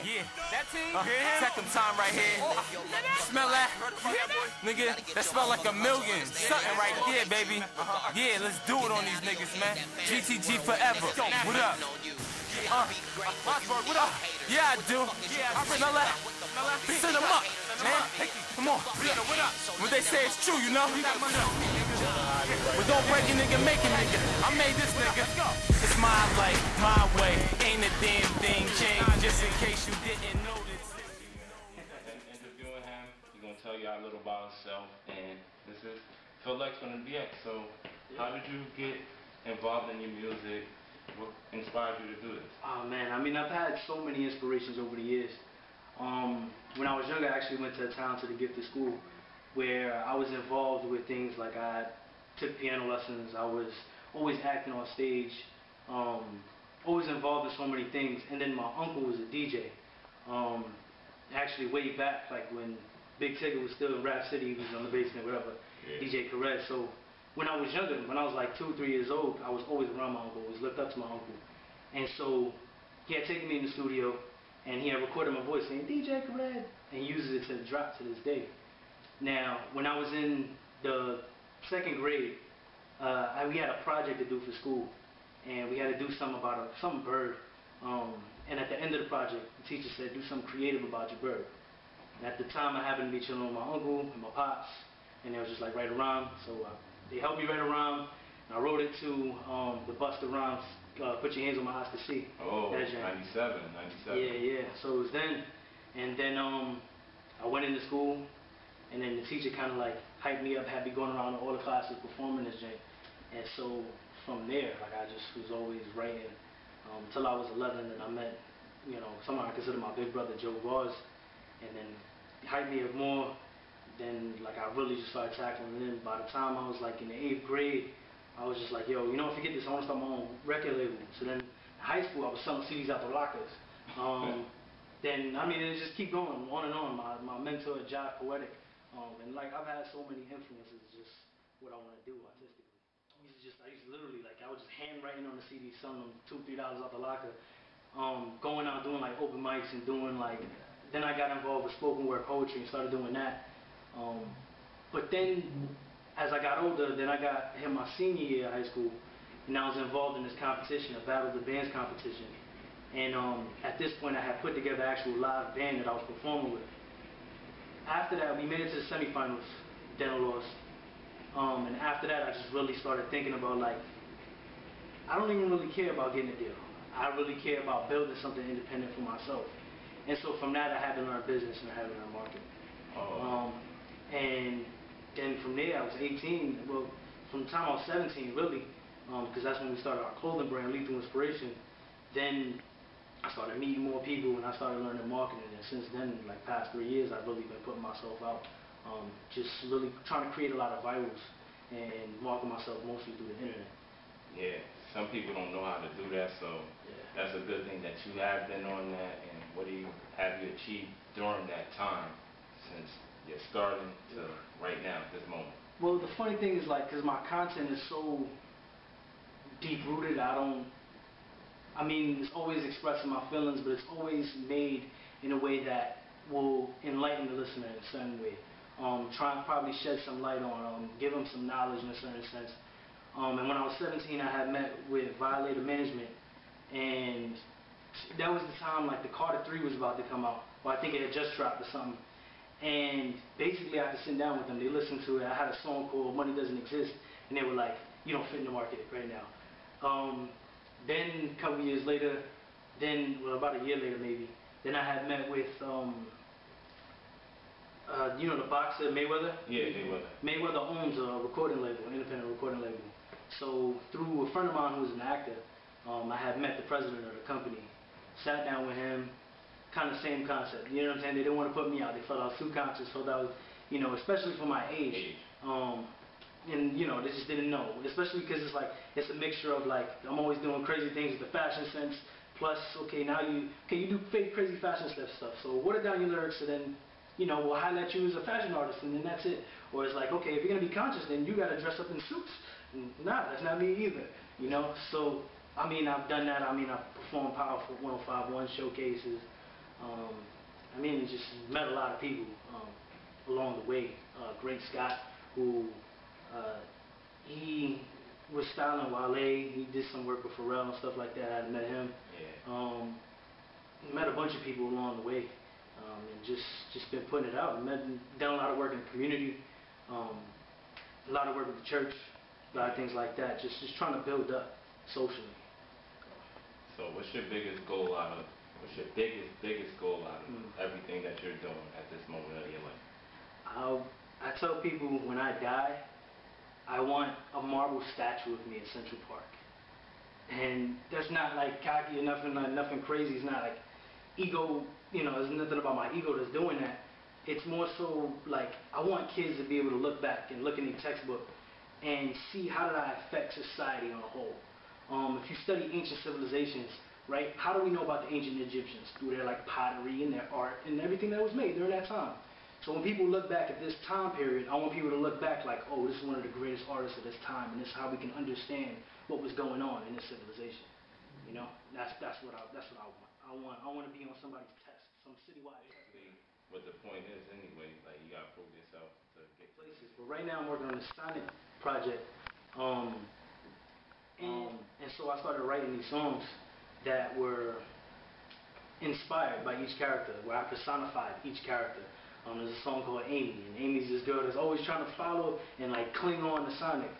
Yeah, that team. Second time right here. Smell that? Nigga, that smell like a million. Something right there, baby. Yeah, let's do it on these niggas, man. GTG forever. What up? What up? Yeah, I do. Smell that? Send them up, man. Come on. What they say is true, you know? But don't break a nigga, make a nigga. I made this nigga. It's my life, my way. Ain't a damn thing changed, just in case you didn't notice. Interviewing him, he's gonna tell you a little about himself, and this is Phil Lex from the BX. So, how did you get involved in your music? What inspired you to do this? Oh man, I mean, I've had so many inspirations over the years. When I was younger, I actually went to a talented gifted school where I was involved with things like I took piano lessons, I was always acting on stage, always involved in so many things. And then my uncle was a DJ. Actually way back, like when Big Tigger was still in Rap City, he was on the basement, whatever, DJ Caress. So when I was younger, when I was like 2 or 3 years old, I was always around my uncle, always looked up to my uncle. And so he had taken me in the studio and he had recorded my voice saying, DJ Caress, and he uses it to drop to this day. Now, when I was in the 2nd grade, we had a project to do for school, and we had to do something about some bird. And at the end of the project, the teacher said, do something creative about your bird. And at the time, I happened to be chilling with my uncle and my pops, and they was just like, write a rhyme. So they helped me write a rhyme, and I wrote it to the Busta Rhymes, Put Your Hands on My Eyes to See. Oh, 97. Yeah. So it was then, and then I went into school, and then the teacher kind of like hyped me up, had me going around to all the classes performing this joint. And so from there, like I just was always writing until I was 11, and I met, someone I consider my big brother, Joe Bars, and then he hyped me up more. Then like I really just started tackling. And then by the time I was like in the 8th grade, I was just like, yo, forget this, I want to start my own record label. So then in high school, I was selling CDs out the lockers. Then, I mean, it just keep going on and on. My mentor, Jive Poetic, and like I've had so many influences, just what I want to do artistically. I used to literally, like, I was just handwriting on the CD, selling them $2, $3 out the locker, going out doing like open mics and doing like, then I got involved with spoken word poetry and started doing that. But then, as I got older, then I hit my senior year of high school, and I was involved in this competition, a Battle of the Bands competition. And at this point, I had put together an actual live band that I was performing with. After that, we made it to the semifinals, then I lost. And after that, I just really started thinking about, like, I don't even really care about getting a deal. I really care about building something independent for myself. And so from that, I had to learn business and I had to learn marketing. And then from there, I was 18. Well, from the time I was 17, really, because that's when we started our clothing brand, Lethal Inspiration. Then I started meeting more people and I started learning marketing. And since then, like past 3 years, I've really been putting myself out. Just really trying to create a lot of virals and market myself mostly through the internet. Yeah, some people don't know how to do that, so that's a good thing that you have been on that. And what have you achieved during that time since you're starting to right now, at this moment? Well, the funny thing is, like, because my content is so deep-rooted, I mean, it's always expressing my feelings, but it's always made in a way that will enlighten the listener in a certain way. Try and probably shed some light on, give them some knowledge in a certain sense. And when I was 17, I had met with Violator Management, and that was the time, like, the Carter 3 was about to come out, or I think it had just dropped or something. And basically, I had to sit down with them. They listened to it. I had a song called Money Doesn't Exist, and they were like, you don't fit in the market right now. Then a couple years later, about a year later maybe, then I had met with, the boxer Mayweather? Yeah, Mayweather. Mayweather owns a recording label, an independent recording label. So through a friend of mine who was an actor, I had met the president of the company, sat down with him, kind of same concept, you know what I'm saying? They didn't want to put me out, they felt I was too conscious, so that was, especially for my age. And they just didn't know, especially because it's like, it's a mixture of like, I'm always doing crazy things with the fashion sense, plus, okay, now you do fake crazy fashion stuff, so water down your lyrics and then, we'll highlight you as a fashion artist and then that's it. Or it's like, okay, if you're going to be conscious, then you got to dress up in suits. Nah, that's not me either, So, I mean, I've done that. I mean, I've performed powerful 105.1 showcases. I mean, just met a lot of people along the way. Great Scott, who he was styling Wale. He did some work with Pharrell and stuff like that. I met him. Yeah. Met a bunch of people along the way, and just been putting it out. Done a lot of work in the community, a lot of work with the church, a lot of things like that. Just trying to build up socially. So what's your biggest goal out of everything that you're doing at this moment of your life? I tell people when I die, I want a marble statue of me in Central Park. And that's not like cocky or nothing crazy. It's not like ego, there's nothing about my ego that's doing that. It's more so like I want kids to be able to look back and look in the textbook and see how did I affect society on a whole. If you study ancient civilizations, right, how do we know about the ancient Egyptians? Through their like pottery and their art and everything that was made during that time. So when people look back at this time period, I want people to look back like, oh, this is one of the greatest artists of this time, and this is how we can understand what was going on in this civilization. That's what I want. I want to be on somebody's test, some citywide test. What the point is anyway, like you gotta prove yourself to get places. But right now I'm working on the Sonic project, and so I started writing these songs that were inspired by each character, where I personified each character. There's a song called Amy, and Amy's this girl that's always trying to follow and like cling on to Sonic.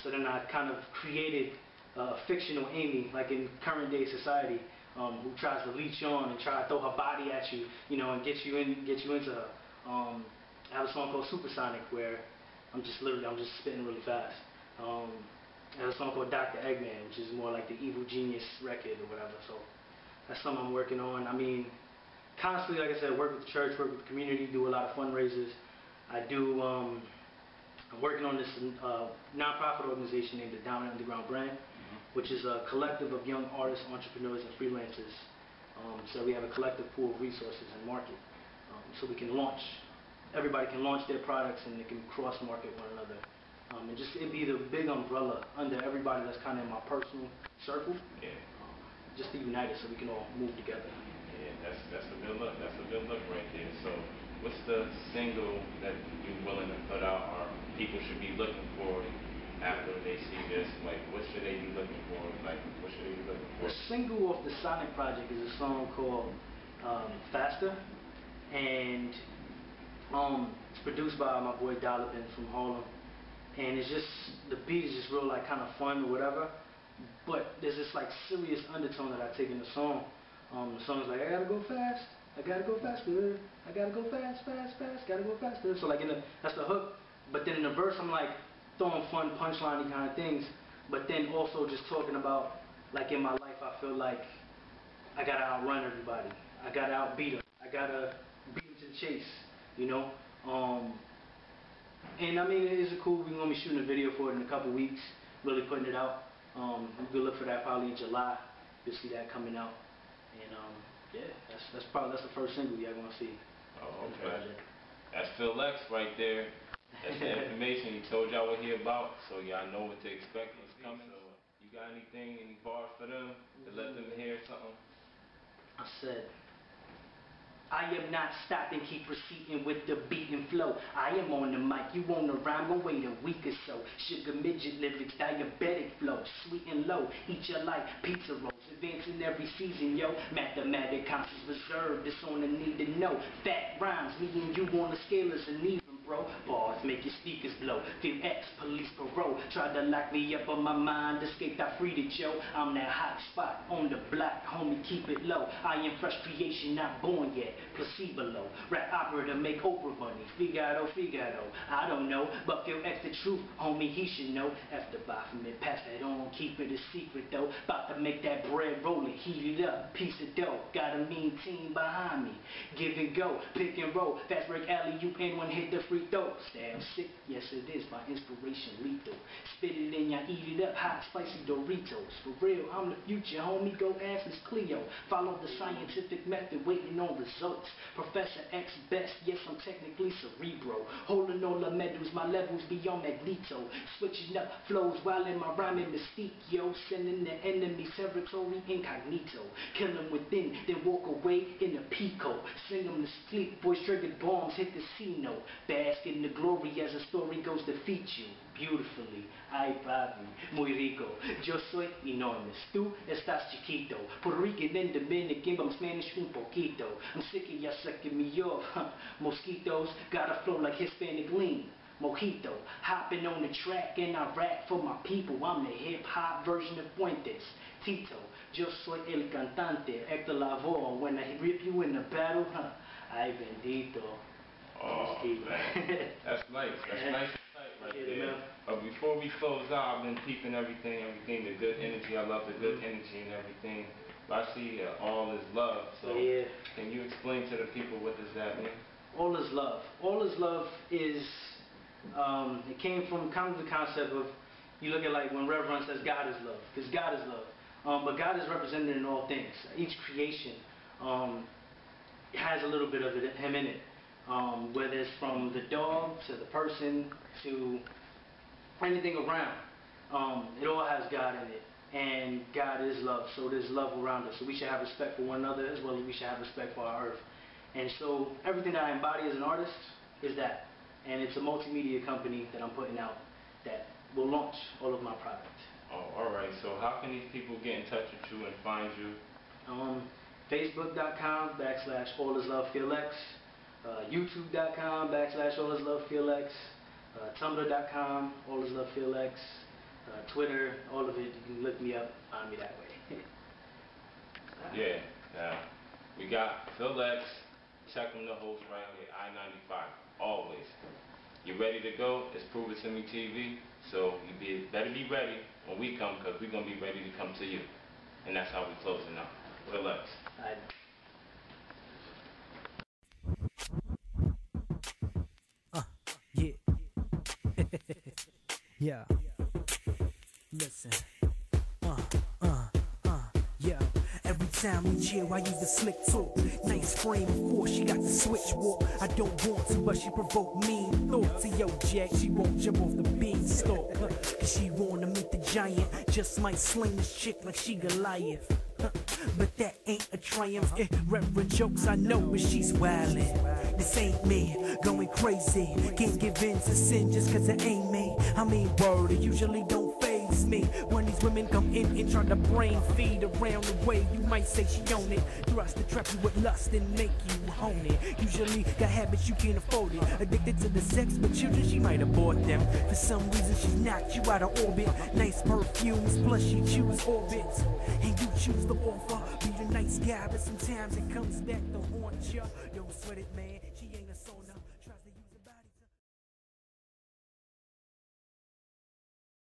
So then I kind of created a fictional Amy, like in current day society, who tries to leech on and try to throw her body at you, and get you into her. I have a song called Supersonic where I'm just spitting really fast. I have a song called Dr. Eggman, which is more like the Evil Genius record or whatever. So that's something I'm working on. I mean, constantly, like I said, work with the church, work with the community, do a lot of fundraisers. I'm working on this nonprofit organization named the Down and Underground Brand, which is a collective of young artists, entrepreneurs, and freelancers. So we have a collective pool of resources and market, so we can launch. Everybody can launch their products and they can cross-market one another. And it'd be the big umbrella under everybody that's kind of in my personal circle. Yeah. Just to unite it so we can all move together. Yeah, that's a good look. That's a good look right there. So, what's the single that you're willing to put out, or people should be looking for after they see this? Like, what should they be looking for? Like, what should they be looking for? The single off the Sonic project is a song called Faster, and it's produced by my boy Dollopin from Harlem, and it's just the beat is just real like kind of fun or whatever. But there's this like serious undertone that I take in the song. The song's like, I gotta go fast, I gotta go faster, I gotta go fast, gotta go faster. So like that's the hook. But then in the verse I'm like throwing fun punchline-y kind of things. But then also just talking about like in my life I feel like I gotta outrun everybody. I gotta outbeat them. I gotta beat them to the chase, And I mean it is cool. We're gonna be shooting a video for it in a couple weeks, really putting it out. You can look for that probably in July. You'll see that coming out. And yeah, that's the first single y'all gonna see. Oh, okay. That's Phil X right there. That's the information he told y'all what he about, so y'all know what to expect. What's coming. So, you got any bars for them to let them hear something? I said, I am not stopping, keep proceeding with the beat and flow. I am on the mic, you on the rhyme, gon' wait a week or so. Sugar midget lyrics, diabetic flow, sweet and low. Eat your life, pizza rolls, advancing every season, yo. Mathematic conscious reserve, this on the need to know. Fat rhymes, me and you on the scale is uneven, bro. Bars make your speakers blow. Feel X, police parole. Tried to lock me up, but my mind escaped, I freed it, yo. I'm that hot spot on the block, homie, keep it low. I am fresh creation, not born yet. Placebo low. Rap opera to make Oprah money. Figaro. I don't know, but feel X the truth, homie, he should know. After Bhavani, pass that on, keep it a secret though. About to make that bread roll it, heat it up, piece of dough. Got a mean team behind me. Give and go, pick and roll. Fast break alley, you in one hit the free. burrito. Damn sick, yes it is, my inspiration lethal. Spit it in ya, eat it up, hot spicy Doritos. For real, I'm the future, homie, go ask Miss Cleo. Follow the scientific method, waiting on results. Professor X best, yes I'm technically cerebral. Holding all the medals, my levels beyond Magneto. Switching up flows while in my rhyming mystique, yo. Sending the enemy territory incognito. Kill them within, then walk away in a pico. Sing them to sleep, boys triggered bombs hit the casino. Bask in the glory as the story goes to feat you beautifully. Ay papi, muy rico. Yo soy enormous. Tú estás chiquito. Puerto Rican and Dominican, but I'm Spanish un poquito. I'm sick of ya sucking me off. Mosquitoes got a flow like Hispanic lean. Mojito, hopping on the track and I rap for my people. I'm the hip-hop version of Fuentes. Tito, yo soy el cantante, Hector Lavoe. When I rip you in the battle, ay bendito. Oh, man. That's nice. That's nice and tight right there. But before we close out, I've been keeping everything, the good energy. I love the good energy and everything. But I see all is love. So yeah. Can you explain to the people what does that mean? All is love. All is love is, it came from kind of the concept of, you look at like when Reverend says God is love, because God is love. But God is represented in all things. Each creation has a little bit of Him in it. Whether it's from the dog to the person to anything around. It all has God in it. And God is love, so there's love around us. So we should have respect for one another as well as we should have respect for our earth. And so everything that I embody as an artist is that. And it's a multimedia company that I'm putting out that will launch all of my product. Oh, all right. So how can these people get in touch with you and find you? Facebook.com/AllIsLoveFeelX, YouTube.com/AllIsLoveFeelX, Tumblr.com, AllIsLoveFeelX, Twitter, all of it. You can look me up, find me that way. Yeah. Now, we got Phil X. Check him, the host right here, I-95. Always. You ready to go? It's Prove It To Me TV. So you better be ready when we come, because we're going to be ready to come to you. And that's how we closing out. Phil X. Yeah. Yeah. Listen. Yeah. Every time we chill, I use the slick talk. Nice frame, of course, she got the switch walk. I don't want to, but she provoke me. Thoughts of yo, Jack, she won't jump off the beanstalk. She wanna meet the giant, just might sling this chick like she Goliath. But that ain't a triumph. Irreverent jokes, I know, but she's wildin'. This ain't me, going crazy. Can't give in to sin just cause it ain't me. I mean, word, it usually don't faze me. When these women come in and try to brain feed around the way, you might say she own it. Thrust to trap you with lust and make you hone it. Usually got habits you can't afford it. Addicted to the sex, but children she might abort them. For some reason she's knocked you out of orbit. Nice perfumes, plus she choose orbits. And you choose the offer. Be the nice guy, but sometimes it comes back to haunt ya. Don't sweat it, man, she ain't a sauna.